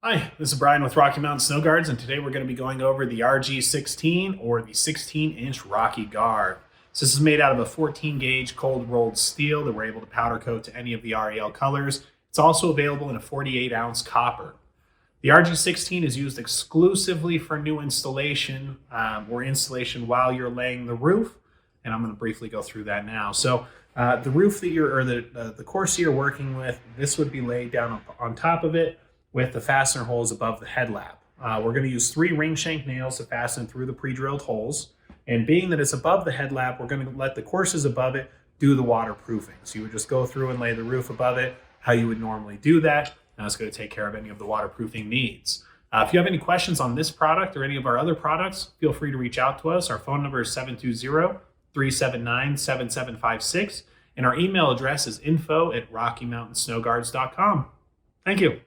Hi, this is Brian with Rocky Mountain Snow Guards, and today we're going to be going over the RG16 or the 16-inch Rocky Guard. So this is made out of a 14 gauge cold rolled steel that we're able to powder coat to any of the REL colors. It's also available in a 48-ounce copper. The RG16 is used exclusively for new installation or installation while you're laying the roof, and I'm going to briefly go through that now. So the roof that you're, or the course you're working with, this would be laid down on top of it, with the fastener holes above the headlap. We're going to use 3 ring shank nails to fasten through the pre-drilled holes. And being that it's above the headlap, we're going to let the courses above it do the waterproofing. So you would just go through and lay the roof above it how you would normally do that. Now it's going to take care of any of the waterproofing needs. If you have any questions on this product or any of our other products, feel free to reach out to us. Our phone number is 720-379-7756. And our email address is info@RockyMountainSnowGuards.com. Thank you.